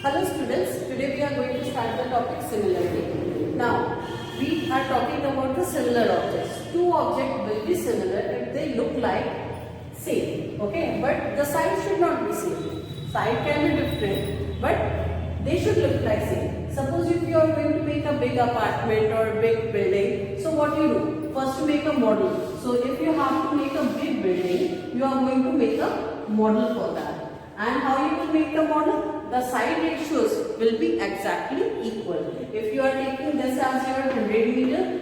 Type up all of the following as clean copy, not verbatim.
Hello students, today we are going to start the topic similarity. Now, we are talking about the similar objects. Two objects will be similar if they look like same, okay? But the size should not be same. Size can be different, but they should look like same. Suppose if you are going to make a big apartment or big building, so what you do? First you make a model. So if you have to make a big building, you are going to make a model for that. And how you will make the model? The side ratios will be exactly equal. If you are taking this as your 100 meter,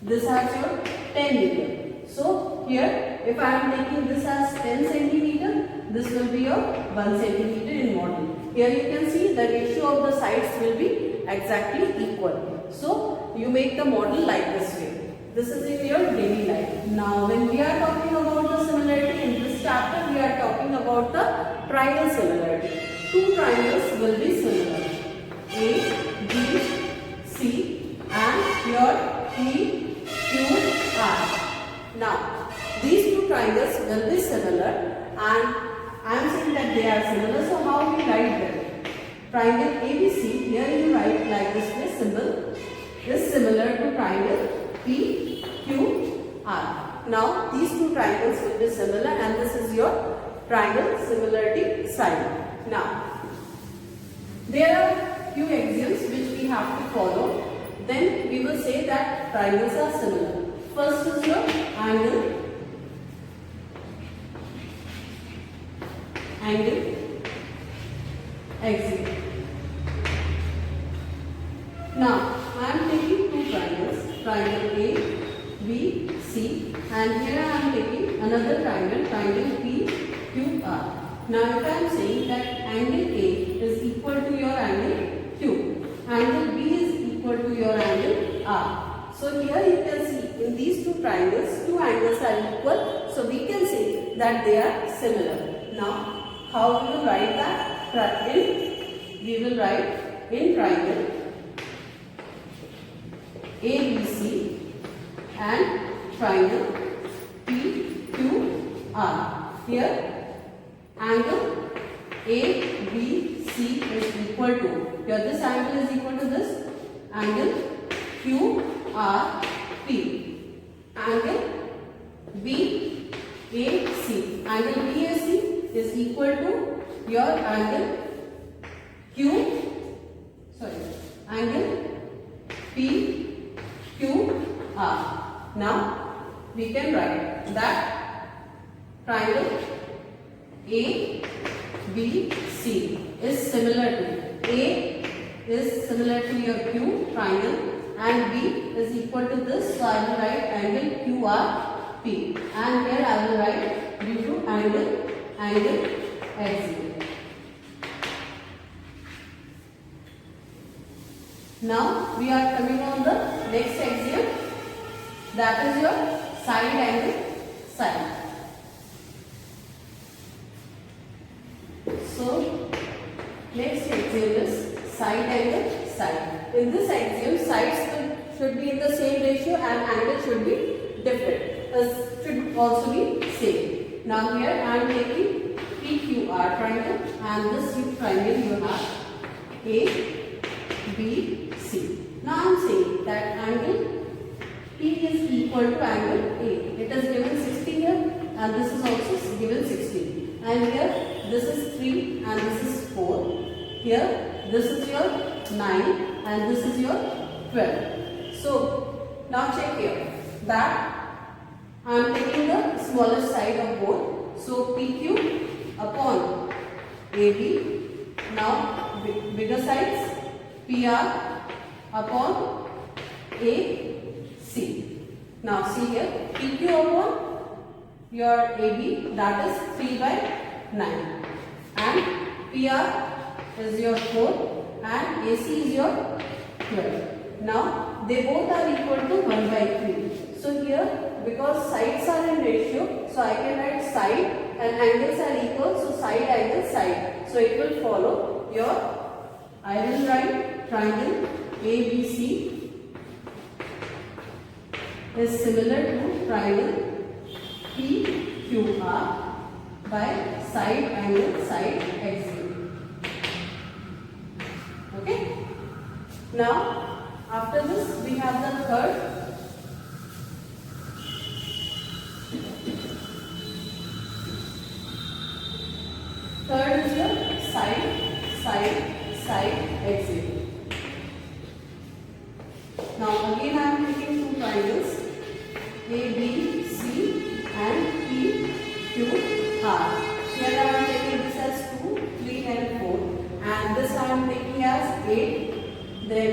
this as your 10 meter. So here, if I am taking this as 10 centimeter, this will be your 1 centimeter in model. Here you can see the ratio of the sides will be exactly equal. So you make the model like this way. This is in your daily life. Now when we are talking about the similarity in this chapter, we are talking about the triangle similarity. Two triangles will be similar. A, B, C and your P, Q, R. Now these two triangles will be similar and I am saying that they are similar. So how we write them? Triangle ABC, here you write like this way, symbol is similar to triangle P, Q, R. Now these two triangles will be similar and this is your triangle similarity sign. Now there are few axioms which we have to follow. Then we will say that triangles are similar. First is your angle axiom. Now I am taking two triangles, triangle A, B, C, and here I am taking another triangle, triangle P, Q, R. Now if I am saying that angle A is equal to your angle Q, angle B is equal to your angle R. So here you can see in these two triangles, two angles are equal. So we can say that they are similar. Now how we will write that? We will write in triangle ABC and triangle PQR. Here angle ABC is equal to, here this angle is equal to this angle QRP. Angle BAC. Angle BAC is equal to your angle angle PQR. Now we can write that triangle ABC is similar to, A is similar to your Q triangle and B is equal to this, so I will write angle QRP and here I will write due to angle axiom. Now we are coming on the next axiom, that is your side angle side. So next axiom is side angle side. In this axiom, sides should be in the same ratio and angle should be different. Should also be same. Now here I am taking PQR triangle and this triangle you have ABC. Now I am saying that angle P is equal to angle A. It is given 60 here and this is also given 60. And here this is 3 and this is 4. Here this is your 9 and this is your 12. So now check here that I am taking the smallest side of both. So PQ upon AB. Now bigger sides PR upon AC. Now see here PQ upon your AB, that is 3 by 9 and PR is your 4 and AC is your 12. Now they both are equal to 1 by 3. So here because sides are in ratio, so I can write side and angles are equal, so side angle side. So it will follow your, I will write triangle ABC is similar to triangle PQR by side angle side axiom. Okay. Now after this we have the third. Third is your side exit. Now again I am taking two triangles A, B, C and P, Q, R. Here I am taking this as 2, 3 and 4 and this I am taking as 8, then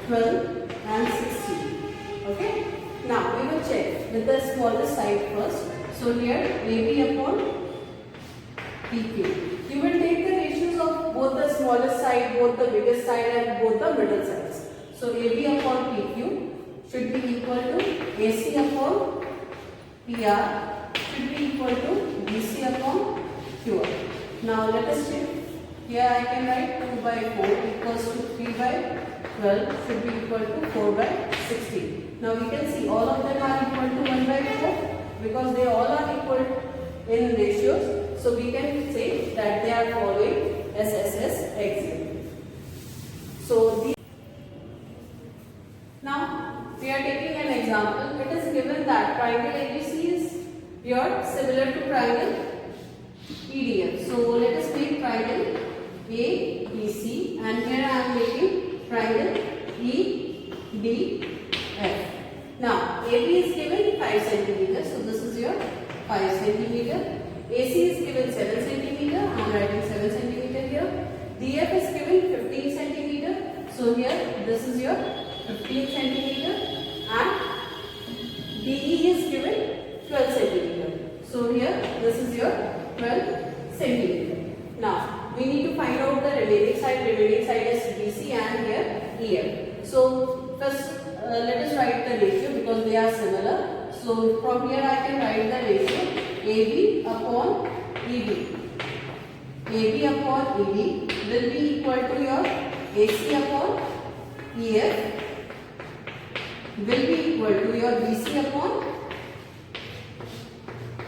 12 and 16. Okay. Now we will check with the smallest side first. So here AB upon PQ. You will take the ratios of both the smallest side, both the biggest side and both the middle sides. So AB upon PQ should be equal to AC upon PR should be equal to BC upon QR. Now let us check. Here I can write 2 by 4 equals to 3 by 12 should be equal to 4 by 16. Now we can see all of them are equal to 1 by 4 because they all are equal in ratios. So we can say that they are following SSS axiom. So now we are taking an example. It is given that triangle ABC is similar to triangle EDF. So let us make triangle ABC and here I am making triangle EDF. Now AB is given 5 cm. So this is your 5 cm. AC is given 7 cm. I am writing 7 cm here. DF is given 15 cm. So here this is your 15 cm and DE is given 12 cm. So here this is your 12 cm. Now we need to find out the remaining side. Remaining side is BC and here EF. So first let us write the ratio because they are similar. So from here I can write the ratio AB upon ED. AB upon ED will be equal to your AC upon EF will be equal to your BC upon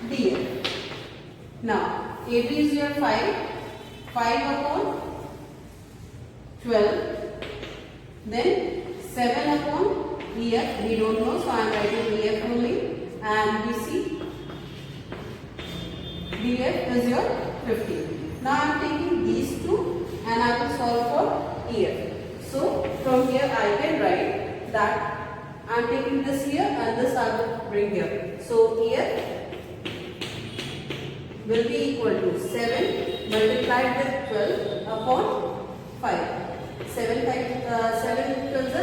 DF. Now AB is your 5 upon 12, then 7 upon EF, we don't know, so I am writing EF only, and BC, DF is your 15. Now I am taking these two and I will solve for EF. So from here I can write that I am taking this here and this I will bring here. So EF will be equal to 7 multiplied with 12 upon 5. 7 12 is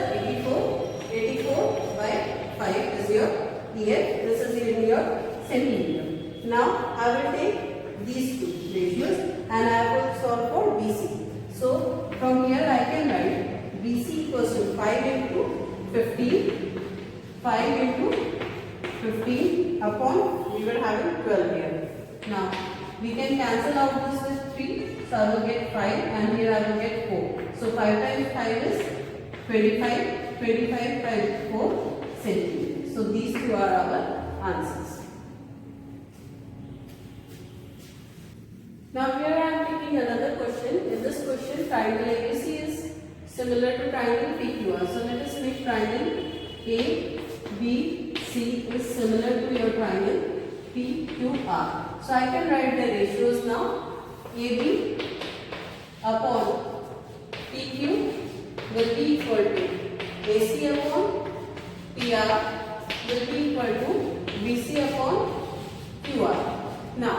84. 84 by 5 is your EF. This is in your centimeter. Now I will take these two ratios and I will solve for BC. So from here I can write BC equals to 5 into 15. 5 into 15 upon, we were having 12 here. Now we can cancel out this with 3. So I will get 5 and here I will get 4. So 5 times 5 is 25. 25 by 4 centimeters. So these two are our answers. Now here I am taking another question. In this question, triangle ABC is similar to triangle PQR. So let us make triangle ABC is similar to your triangle PQR. So I can write the ratios now. AB upon PQ will be equal to AC upon PR will be equal to BC upon QR. Now,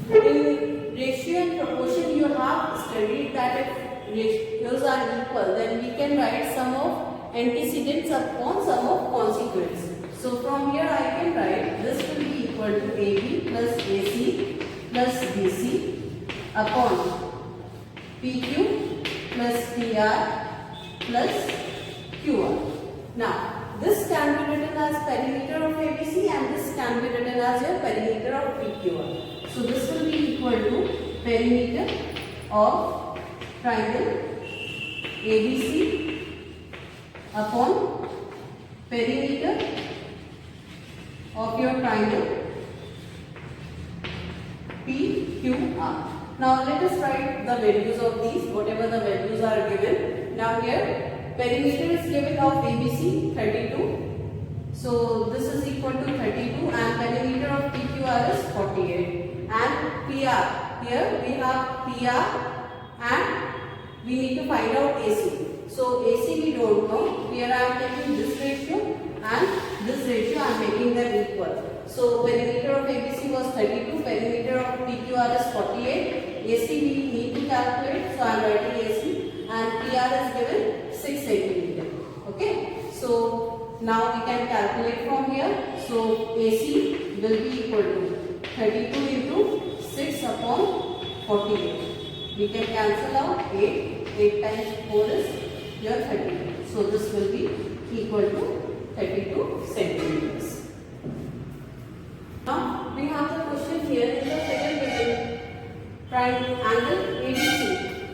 in ratio and proportion you have studied that if ratios are equal, then we can write sum of antecedents upon sum of consequence. So from here I can write this will be equal to AB plus AC plus BC upon PQ plus PR plus QR. Now this can be written as perimeter of ABC and this can be written as your perimeter of PQR. So this will be equal to perimeter of triangle ABC upon perimeter of your triangle PQR. Now let us write the values of these, whatever the values are given. Now here perimeter is given of ABC 32. So this is equal to 32 and perimeter of PQR is 48. And PR, here we have PR and we need to find out AC. So AC we don't know. Here I am taking this ratio and this ratio I am making them equal. So perimeter of ABC was 32, perimeter of PQR is 48. AC we need to calculate, so I am writing AC and PR is given 6 centimeter. Okay. So now we can calculate from here. So AC will be equal to 32 into 6 upon 48. We can cancel out 8. 8 times 4 is your 32. So this will be equal to 32 centimeters. Now we have the question here in the figure given angle ABC.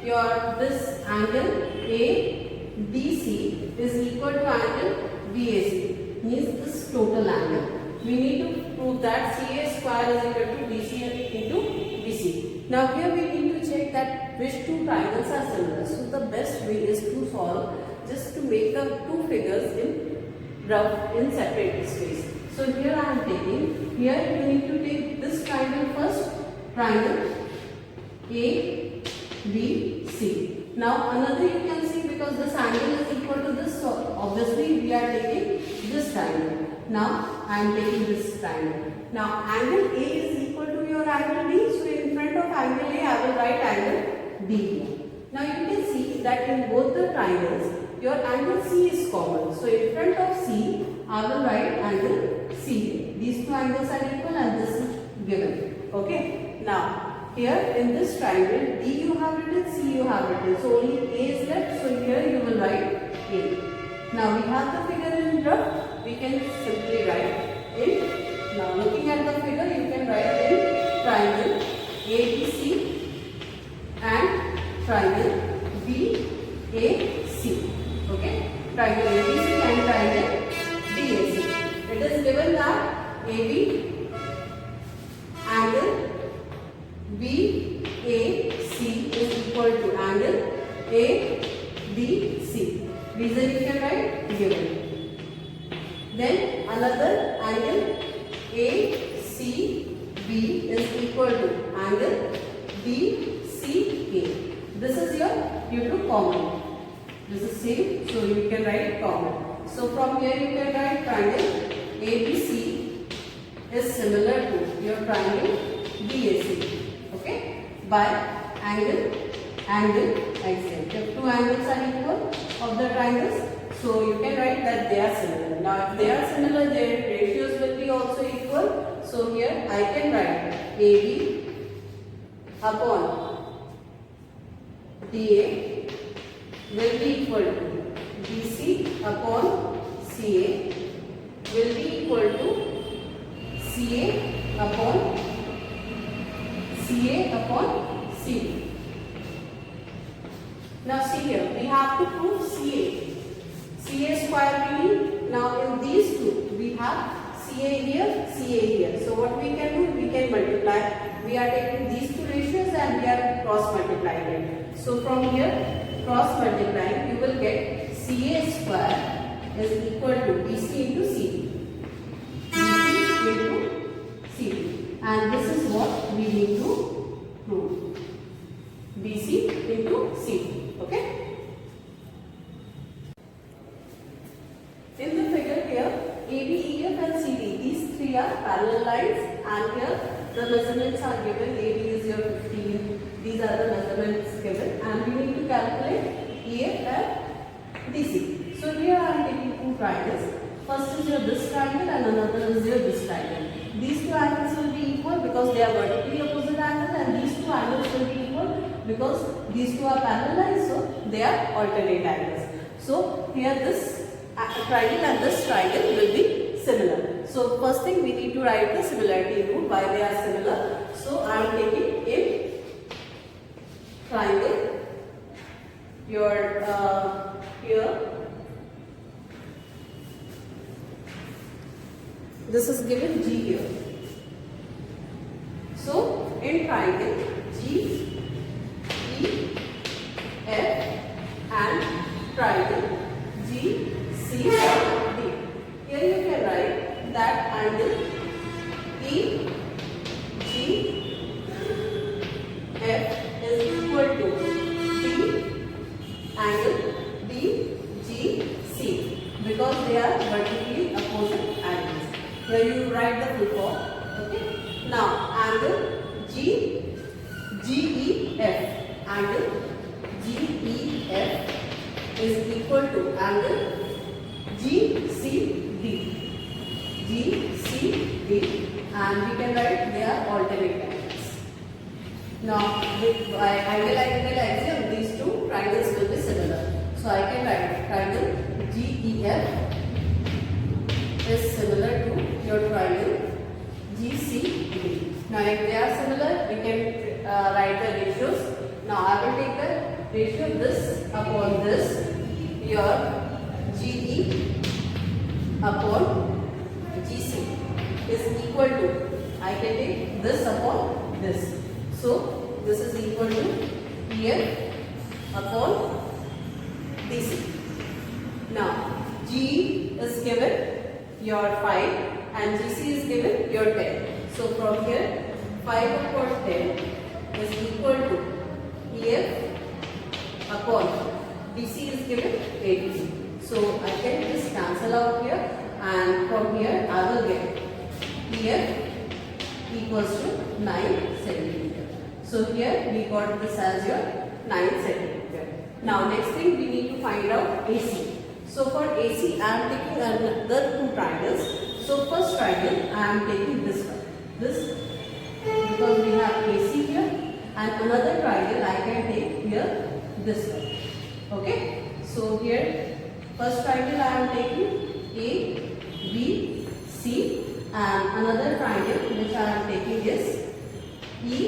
Your this angle ABC is equal to angle BAC, means this total angle. We need to prove that CA square is equal to BC into BC. Now here we need to check that which two triangles are similar. So the best way is to solve just to make the two figures in separate space. So here I am taking, here you need to take this triangle first, triangle A, B, C. Now another you can see, because this angle is equal to this, so obviously we are taking this triangle. Now I am taking this triangle. Now angle A is equal to your angle B, so in front of angle A I will write angle B here. Now you can see that in both the triangles your angle C is common. So in front of C I will write angle C. These two angles are equal and this is given. Okay. Now here in this triangle D you have written, C you have written. So only A is left. So here you will write A. Now we have the figure in rough. We can simply write in. Now looking at the figure you can write in triangle ABC and triangle BAC. Okay. Triangle ABC and triangle BAC. It is given that AB angle BAC is equal to angle ABC. Reason you can write given. Then another angle ACB is equal to angle BCA. This is your due to common. This is same, so you can write common. So from here you can write triangle ABC is similar to your triangle BAC. Okay, by angle axial. If two angles are equal of the triangles, so you can write that they are similar. Now if they are similar, their ratios will be also equal. So here I can write AB upon DA will be equal to BC upon CA will be equal to CA upon CD. Now see here, we have to prove CA square meaning. Now in these two we have CA here. So what we can do, we can multiply. We are taking these two ratios and we are cross multiplying it. So from here cross multiplying you will get CA square is equal to BC into CD. BC into CD. And this is what we need to prove. BC into CD. Okay. In the figure here, AB, EF and CD, these three are parallel lines, and here the measurements are given. AB is your 15. These are the measurements given, and we need to calculate EF and DC. So here I am taking two triangles. First is your this triangle and another is your this triangle. These two angles will be equal because they are vertically opposite angles, and these two angles will be equal because these two are parallel lines, so they are alternate angles. So here this triangle and this triangle will be similar. So first thing we need to write the similarity rule, why they are similar. So I am taking in triangle your here this is given G here. So in triangle GAC triangle GCD. Here you can write that angle EGF is equal to D angle DGC because they are vertically opposite angles. Here you write the full form. Okay. Now angle GEF, angle GEF is equal to angle GCD, and we can write they are alternate angles. Now by angle axiom these two triangles will be similar. So I can write triangle GEF is similar to your triangle GCD. Now if they are similar, we can write the ratios. Now I will take the ratio this upon this, your GE upon GC is equal to, I can take this upon this. So this is equal to EF upon DC. Now GE is given your 5 and GC is given your 10. So from here 5 upon 10 is equal to EF upon DC is given 80. So I can just cancel out here, and from here I will get EF equals to 9 centimeter. So here we got this as your 9 centimeter. Now next thing we need to find out AC. So for AC I am taking another two triangles. So first triangle I am taking this one. This, because we have AC here, and another triangle I can take here this one. Okay. So here first triangle I am taking A, B, C, and another triangle which I am taking is E,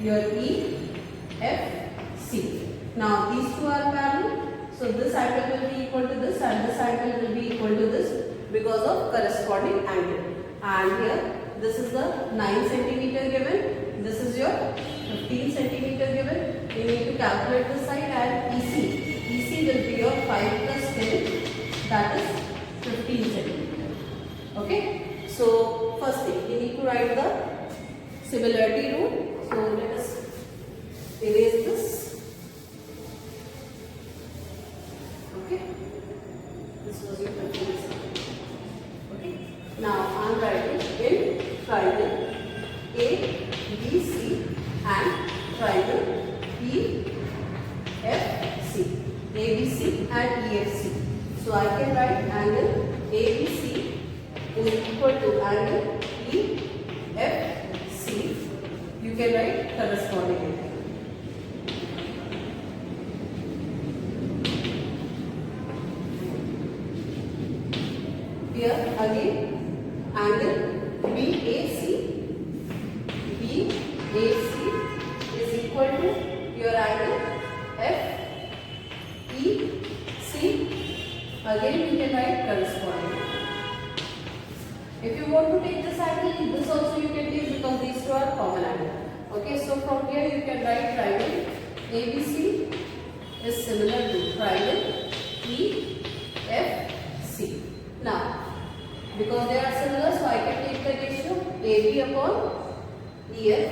your E, F, C. Now these two are parallel. So this angle will be equal to this and this angle will be equal to this because of corresponding angle. And here this is the 9 centimeter given, this is your 15 centimeter given. You need to calculate this side, and EC will be your 5 plus 10, that is 15 centimeter. Okay. So first thing we need to write the similarity rule. So let us erase this. Okay. This was your 15 centimeter. Okay. Now I am writing in triangle ABC and triangle EFC, ABC and EFC. So I can write angle ABC is equal to angle EFC. You can write corresponding angle. Here again angle BAC is equal to your angle FEC. Again you can write corresponding. If you want to take this angle, this also you can take because these two are common angle. Okay, so from here you can write triangle ABC is similar to triangle EFC. Now because they are similar, so I can take the ratio AB upon EF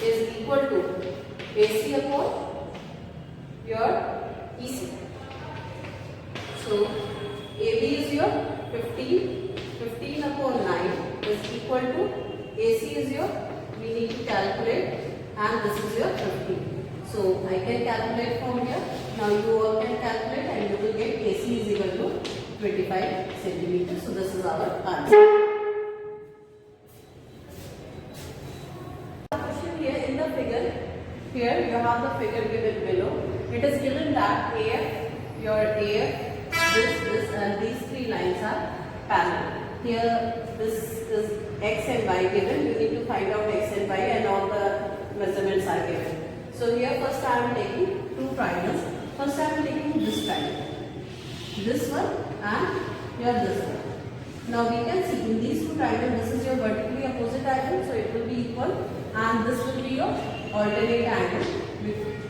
is equal to AC upon your EC. So AB is your 15 upon 9 is equal to AC is your, we need to calculate, and this is your 15. So I can calculate from here. Now you all can calculate and you will get AC is equal to 25 centimeters. So this is our answer. Question here in the figure. Here you have the figure given below. It is given that AF, your AF, this and these three lines are parallel. Here this is X and Y given. You need to find out X and Y, and all the measurements are given. So here first I am taking two triangles. First I am taking this triangle, this one and here this one. Now we can see in these two triangles, this is your vertically opposite angle, so it will be equal, and this will be your alternate angle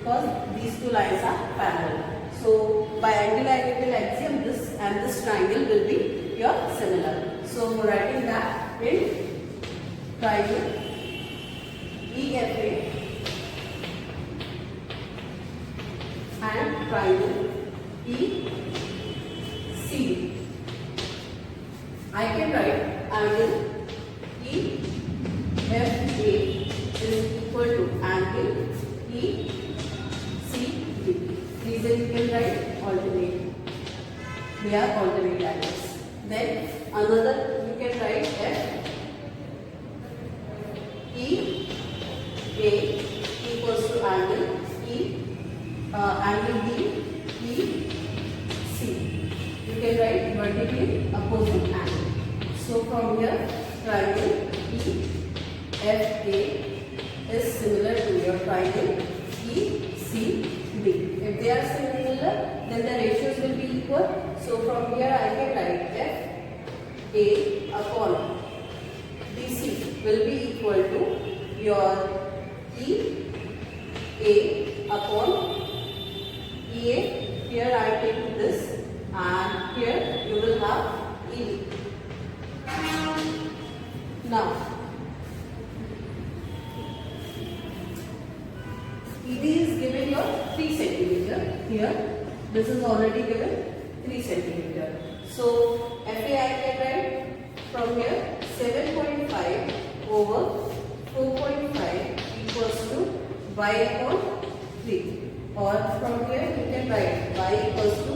because these two lines are parallel. So by angular axiom, this and this triangle will be your similar. So we're writing that in triangle EFA and triangle ECD. I can write angle EFA is equal to angle ECD. These you can write alternate. They are alternate angles. Then another you can write FEA equals to angle angle BEC. You can write vertically opposite angle. So from here triangle EFA is similar to your triangle ECD. If they are similar, then the ratios will be equal. So from here I can write FA upon BC will be equal to your EA upon EA. Here I take this and here you will have EB. Now EB is given your 3 centimeter. Here this is already given 3 centimeter. So FA I can write from here 7.5 over 4.5 equals to y upon 3. Or from here you can write y equals to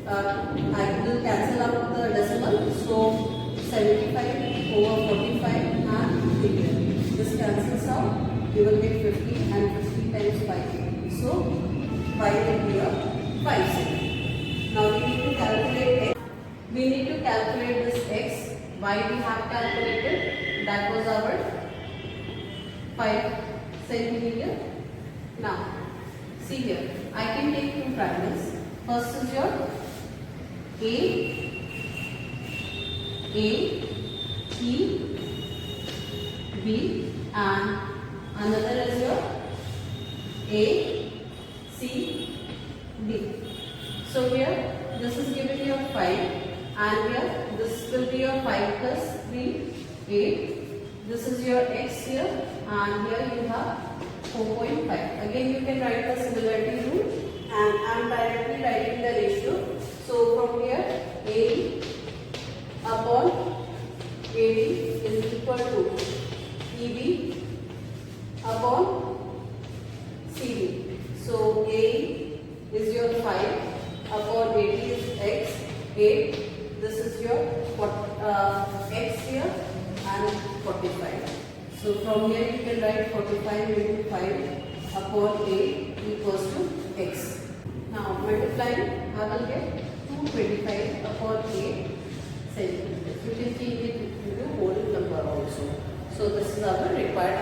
I will cancel out the decimal. So 75 over 45 and 3 here. This cancels out. You will get 50 and 50 times 5. So y will be your 5 cm. Now we need to calculate x. We need to calculate this x. Why we have calculated? That was our 5 centimeter. Now see here. I can take two triangles. First is your A, E, B, and another is your A, C, D. So here this is given your 5 and here this will be your 5 plus 3, 8. This is your x here and here you have 4.5. Again you can write the similarity rule and I am directly writing the ratio. So from here AE upon AD is equal to EB upon CD. So AE is your 5 upon AD is x, 8. This is your x here and 45. So from here you can write 45 into 5 upon 8 equals to x. Now multiplying, I will get 225 upon 8 centimeters. You can change it into whole number also. So this is our required